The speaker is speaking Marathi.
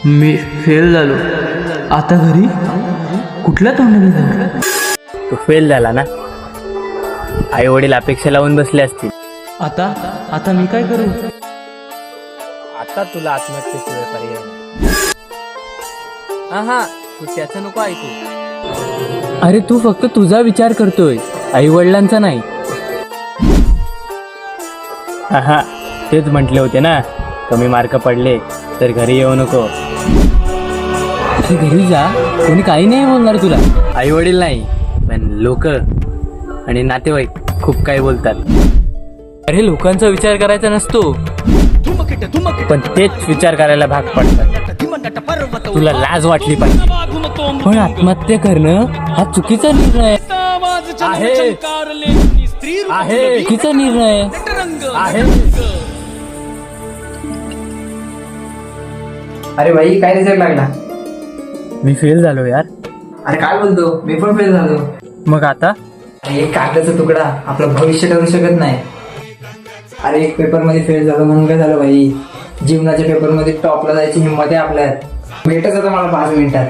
मी फेल झालो. आता घरी कुठल्या तोंडाने जाऊ? तू फेल झाला ना, आई वडील अपेक्षा लावून बसले असतील. आता आता मी काय करू? आता तुला आत्महत्येशिवाय पर्याय नाही. हा तू त्याचं नको ऐकू. अरे तू फक्त तुझा विचार करतोय, आई वडिलांचा नाही. हा तेच म्हटले होते ना, कमी मार्क पडले तर घरी येऊ नको. अरे घरी जा, कोणी काही नाही बोलणार तुला. आई वडील नाही पण लोक आणि नातेवाईक खूप काही बोलतात. अरे लोकांचा विचार करायचा नसतो, पण तेच विचार करायला भाग पडतात. तुला लाज वाटली पाहिजे. पण आत्महत्या करणं हा चुकीचा निर्णय आहे. चुकीचा निर्णय आहे. अरे भाई काय रिझल्ट लागला? मी फेल झालो यार. अरे काय बोलतो, मी पण फेल झालो. मग आता अरे एक कागदाचा तुकडा आपलं भविष्य ठरू शकत नाही. अरे एक पेपर मध्ये फेल झालो म्हणून काय झालं भाई, जीवनाच्या पेपर मध्ये टॉपला जायची हिंमत आहे आपल्यात. भेटच आता मला 5 मिनिटात.